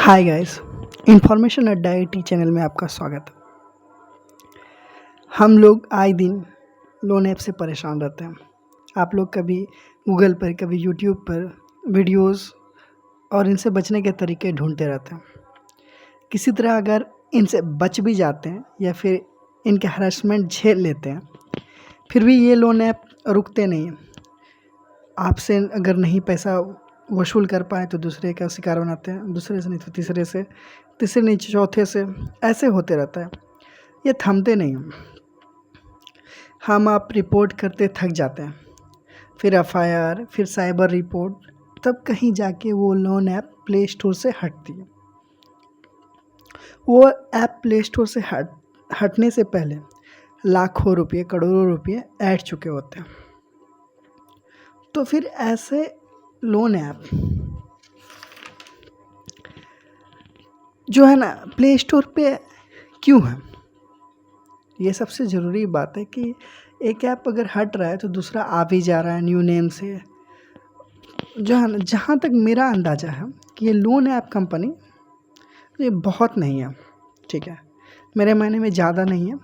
Hi guys, information अड्डा IT channel में आपका स्वागत है। हम लोग आए दिन लोन ऐप से परेशान रहते हैं। आप लोग कभी गूगल पर, कभी यूट्यूब पर वीडियोस और इनसे बचने के तरीके ढूंढते रहते हैं। किसी तरह अगर इनसे बच भी जाते हैं या फिर इनके हरासमेंट झेल लेते हैं, फिर भी ये लोन ऐप रुकते नहीं हैं। आपसे अगर नहीं पैसा वसूल कर पाए तो दूसरे का शिकार बनाते हैं, दूसरे से नहीं तो तीसरे से, तीसरे नहीं चौथे से, ऐसे होते रहता है। ये थमते नहीं हैं। हम आप रिपोर्ट करते थक जाते हैं, फिर एफआईआर, फिर साइबर रिपोर्ट, तब कहीं जाके वो लोन ऐप प्ले स्टोर से हटती है। वो ऐप प्ले स्टोर से हटने से पहले लाखों रुपये, करोड़ों रुपये ऐड चुके होते हैं। तो फिर ऐसे लोन ऐप जो है ना प्ले स्टोर पे क्यों है? ये सबसे ज़रूरी बात है कि एक ऐप अगर हट रहा है तो दूसरा आ भी जा रहा है न्यू नेम से। जो है ना, जहाँ तक मेरा अंदाज़ा है कि ये लोन ऐप कंपनी ये बहुत नहीं है, ठीक है, मेरे मायने में ज़्यादा नहीं है,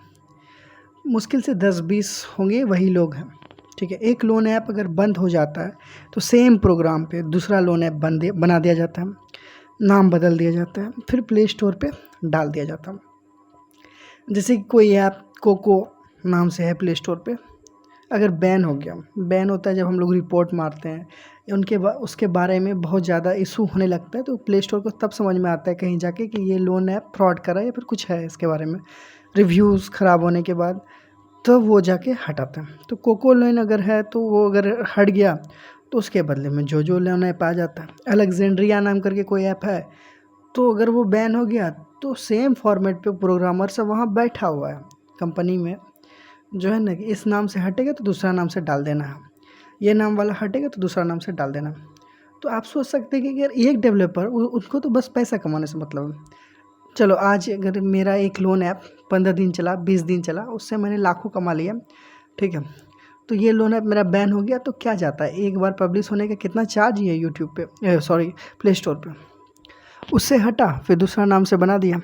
मुश्किल से 10-20 होंगे वही लोग हैं, ठीक है। एक लोन ऐप अगर बंद हो जाता है तो सेम प्रोग्राम पे दूसरा लोन ऐप बना दिया जाता है, नाम बदल दिया जाता है, फिर प्ले स्टोर पे डाल दिया जाता है। जैसे कि कोई ऐप कोको नाम से है प्ले स्टोर पे, अगर बैन हो गया, बैन होता है जब हम लोग रिपोर्ट मारते हैं या उसके बारे में बहुत ज़्यादा इशू होने लगता है, तो प्ले स्टोर को तब समझ में आता है कहीं जाके कि ये लोन ऐप फ्रॉड कर रहा है या फिर कुछ है इसके बारे में, रिव्यूज़ ख़राब होने के बाद तो वो जाके हटाते हैं। तो कोको लोन अगर है तो वो अगर हट गया तो उसके बदले में जो लोन ऐप आ जाता है। अलेक्जेंड्रिया नाम करके कोई ऐप है, तो अगर वो बैन हो गया तो सेम फॉर्मेट पे प्रोग्रामर सब वहाँ बैठा हुआ है कंपनी में, जो है ना कि इस नाम से हटेगा तो दूसरा नाम से डाल देना है, ये नाम वाला हटेगा तो दूसरा नाम से डाल देना। तो आप सोच सकते हैं कि अगर एक डेवलपर उनको तो बस पैसा कमाने से मतलब है। चलो आज अगर मेरा एक लोन ऐप 15 दिन चला, 20 दिन चला, उससे मैंने लाखों कमा लिया, ठीक है, तो ये लोन ऐप मेरा बैन हो गया तो क्या जाता है, एक बार पब्लिश होने का कितना चार्ज ही है यूट्यूब पे, सॉरी प्ले स्टोर पे। उससे हटा, फिर दूसरा नाम से बना दिया,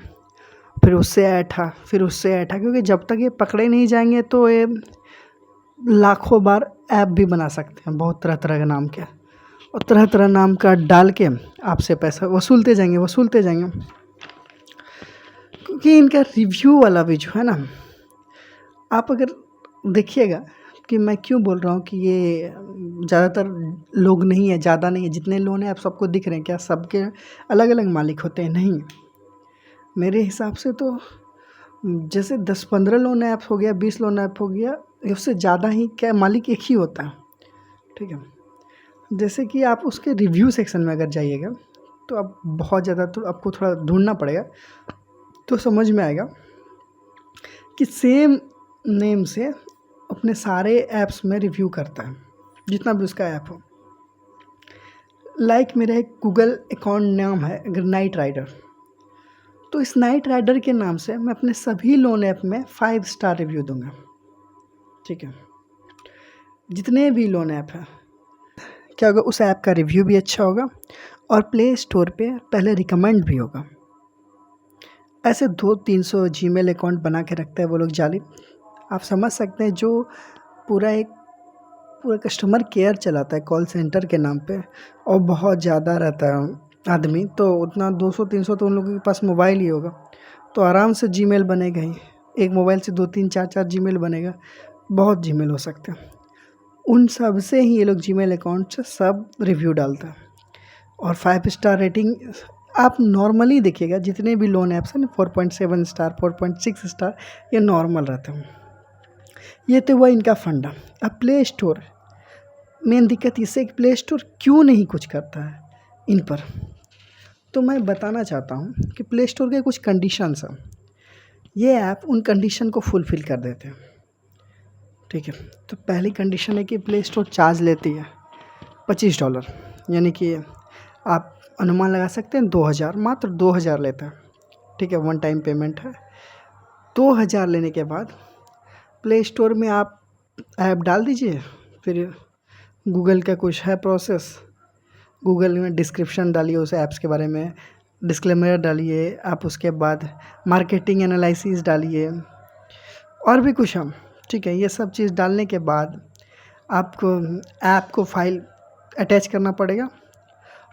फिर उससे ऐठा, फिर उससे ऐठा, क्योंकि जब तक ये पकड़े नहीं जाएंगे तो ये लाखों बार ऐप भी बना सकते हैं बहुत तरह तरह के नाम के, और तरह तरह नाम का डाल के आपसे पैसा वसूलते जाएंगे। क्योंकि इनका रिव्यू वाला भी जो है ना, आप अगर देखिएगा कि मैं क्यों बोल रहा हूँ कि ये ज़्यादातर लोग नहीं है, ज़्यादा नहीं है, जितने लोन हैं आप सबको दिख रहे हैं, क्या सबके अलग अलग मालिक होते हैं? नहीं, मेरे हिसाब से तो जैसे 10-15 लोन ऐप हो गया, 20 लोन ऐप हो गया, उससे ज़्यादा ही क्या मालिक एक ही होता है, ठीक है। जैसे कि आप उसके रिव्यू सेक्शन में अगर जाइएगा तो आप बहुत ज़्यादा, तो आपको थोड़ा ढूंढना पड़ेगा तो समझ में आएगा कि सेम नेम से अपने सारे ऐप्स में रिव्यू करता है, जितना भी उसका ऐप हो। लाइक मेरा एक गूगल अकाउंट नाम है अगर नाइट राइडर, तो इस नाइट राइडर के नाम से मैं अपने सभी लोन ऐप में 5 स्टार रिव्यू दूंगा, ठीक है। जितने भी लोन ऐप हैं, क्या होगा, उस ऐप का रिव्यू भी अच्छा होगा और प्ले स्टोर पे पहले रिकमेंड भी होगा। ऐसे 200-300 जीमेल अकाउंट बना के रखते हैं वो लोग जाली। आप समझ सकते हैं, जो पूरा कस्टमर केयर चलाता है कॉल सेंटर के नाम पे, और बहुत ज़्यादा रहता है आदमी, तो उतना 200-300 तो उन लोगों के पास मोबाइल ही होगा, तो आराम से जीमेल बनेगा ही। एक मोबाइल से 2-3-4 जीमेल बनेगा, बहुत जीमेल हो सकते हैं। उन सब से ही ये लोग जीमेल अकाउंट से सब रिव्यू डालता है, और 5 स्टार रेटिंग आप नॉर्मली देखिएगा, जितने भी लोन ऐप्स हैं ना 4.7 स्टार, 4.6 स्टार, ये नॉर्मल रहते हैं। ये तो हुआ इनका फंडा। अब प्ले स्टोर, मेन दिक्कत इससे कि प्ले स्टोर क्यों नहीं कुछ करता है इन पर, तो मैं बताना चाहता हूँ कि प्ले स्टोर के कुछ कंडीशंस हैं, ये ऐप उन कंडीशन को फुलफ़िल कर देते हैं, ठीक है। तो पहली कंडीशन है कि प्ले स्टोर चार्ज लेती है $25, यानी कि आप अनुमान लगा सकते हैं 2000, मात्र 2000 लेता है, ठीक है, वन टाइम पेमेंट है। 2000 लेने के बाद प्ले स्टोर में आप ऐप डाल दीजिए, फिर गूगल का कुछ है प्रोसेस, गूगल में डिस्क्रिप्शन डालिए उस ऐप्स के बारे में, डिस्क्लेमर डालिए, आप उसके बाद मार्केटिंग एनालिसिस डालिए और भी कुछ हम, ठीक है। ये सब चीज़ डालने के बाद आपको ऐप को फाइल अटैच करना पड़ेगा।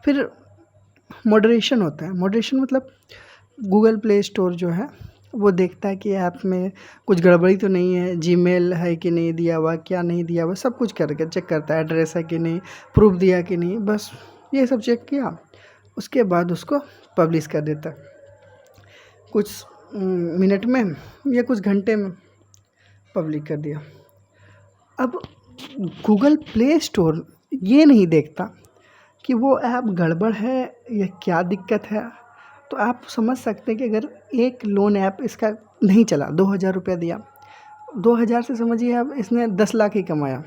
फिर मॉडरेशन होता है। मॉडरेशन मतलब गूगल प्ले स्टोर जो है वो देखता है कि ऐप में कुछ गड़बड़ी तो नहीं है, जीमेल है कि नहीं दिया हुआ, क्या नहीं दिया हुआ, सब कुछ करके चेक करता है, एड्रेस है कि नहीं, प्रूफ दिया कि नहीं, बस ये सब चेक किया, उसके बाद उसको पब्लिश कर देता है कुछ मिनट में या कुछ घंटे में पब्लिक कर दिया। अब गूगल प्ले स्टोर ये नहीं देखता कि वो ऐप गड़बड़ है या क्या दिक्कत है। तो आप समझ सकते हैं कि अगर एक लोन ऐप इसका नहीं चला, 2000 रुपया दिया, 2000 से समझिए आप इसने 10 लाख ही कमाया,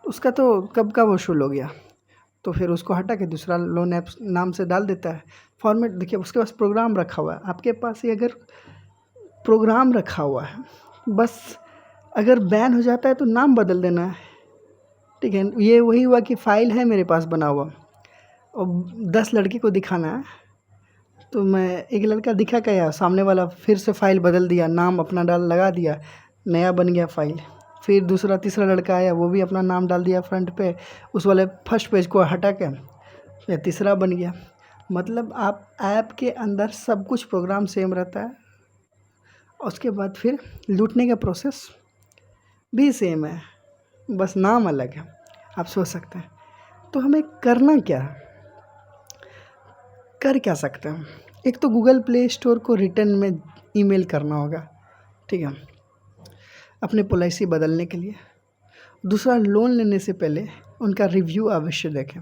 उसका तो कब का वसूल हो गया। तो फिर उसको हटा के दूसरा लोन ऐप नाम से डाल देता है। फॉर्मेट देखिए, उसके पास प्रोग्राम रखा हुआ है, आपके पास ही अगर प्रोग्राम रखा हुआ है, बस अगर बैन हो जाता है तो नाम बदल देना है, ठीक है। ये वही हुआ कि फ़ाइल है मेरे पास बना हुआ और 10 लड़के को दिखाना है, तो मैं एक लड़का दिखा क्या, सामने वाला फिर से फ़ाइल बदल दिया, नाम अपना डाल लगा दिया, नया बन गया फ़ाइल। फिर दूसरा तीसरा लड़का आया, वो भी अपना नाम डाल दिया फ्रंट पे, उस वाले फर्स्ट पेज को हटा के फिर तीसरा बन गया। मतलब आप ऐप के अंदर सब कुछ प्रोग्राम सेम रहता है, उसके बाद फिर लूटने का प्रोसेस भी सेम है, बस नाम अलग है। आप सोच सकते हैं। तो हमें करना क्या है, कर क्या सकते हैं। एक तो गूगल प्ले स्टोर को रिटर्न में ईमेल करना होगा, ठीक है, अपने पॉलिसी बदलने के लिए। दूसरा, लोन लेने से पहले उनका रिव्यू अवश्य देखें।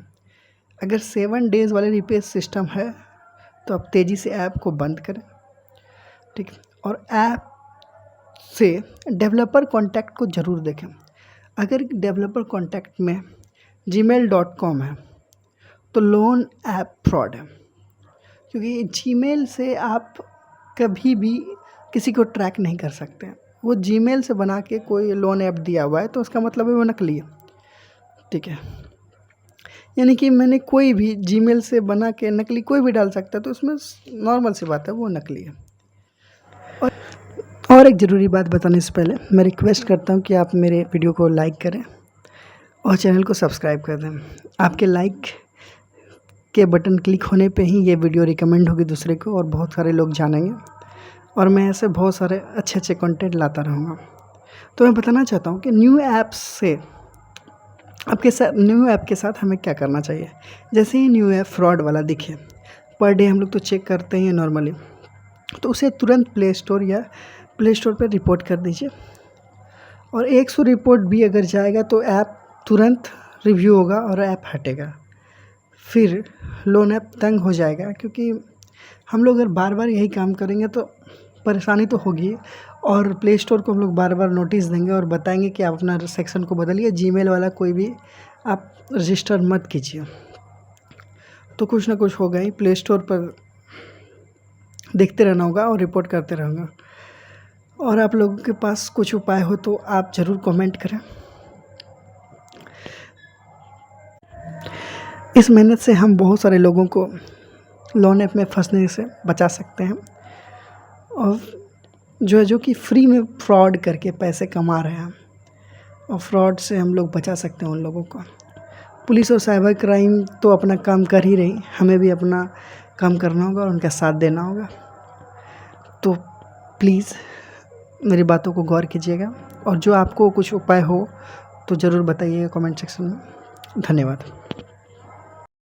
अगर 7 डेज़ वाले रिपेयर सिस्टम है तो आप तेज़ी से ऐप को बंद करें, ठीक। और ऐप से डेवलपर कॉन्टैक्ट को ज़रूर देखें। अगर डेवलपर कॉन्टैक्ट में gmail.com है तो लोन ऐप फ्रॉड है, क्योंकि जीमेल से आप कभी भी किसी को ट्रैक नहीं कर सकते हैं। वो जीमेल से बना के कोई लोन ऐप दिया हुआ है तो उसका मतलब है वो नकली है, ठीक है। यानी कि मैंने कोई भी जीमेल से बना के नकली कोई भी डाल सकता है, तो उसमें नॉर्मल सी बात है, वो नकली है। और एक ज़रूरी बात बताने से पहले मैं रिक्वेस्ट करता हूँ कि आप मेरे वीडियो को लाइक करें और चैनल को सब्सक्राइब कर दें। आपके लाइक के बटन क्लिक होने पे ही ये वीडियो रिकमेंड होगी दूसरे को और बहुत सारे लोग जानेंगे, और मैं ऐसे बहुत सारे अच्छे अच्छे कंटेंट लाता रहूँगा। तो मैं बताना चाहता हूँ कि न्यू ऐप के साथ हमें क्या करना चाहिए। जैसे ही न्यू ऐप फ्रॉड वाला दिखे, पर डे हम लोग तो चेक करते हैं नॉर्मली, तो उसे तुरंत प्ले स्टोर पर रिपोर्ट कर दीजिए। और 100 रिपोर्ट भी अगर जाएगा तो ऐप तुरंत रिव्यू होगा और ऐप हटेगा। फिर लोन ऐप तंग हो जाएगा, क्योंकि हम लोग अगर बार बार यही काम करेंगे तो परेशानी तो होगी, और प्ले स्टोर को हम लोग बार बार नोटिस देंगे और बताएंगे कि आप अपना सेक्शन को बदलिए, जीमेल वाला कोई भी आप रजिस्टर मत कीजिए। तो कुछ ना कुछ होगा ही, प्ले स्टोर पर देखते रहना होगा और रिपोर्ट करते रहूँगा। और आप लोगों के पास कुछ उपाय हो तो आप ज़रूर कमेंट करें। इस मेहनत से हम बहुत सारे लोगों को लोन ऐप में फंसने से बचा सकते हैं, और जो कि फ्री में फ्रॉड करके पैसे कमा रहे हैं, और फ्रॉड से हम लोग बचा सकते हैं उन लोगों को। पुलिस और साइबर क्राइम तो अपना काम कर ही रही, हमें भी अपना काम करना होगा और उनका साथ देना होगा। तो प्लीज़ मेरी बातों को गौर कीजिएगा, और जो आपको कुछ उपाय हो तो ज़रूर बताइएगा कमेंट सेक्शन में। धन्यवाद।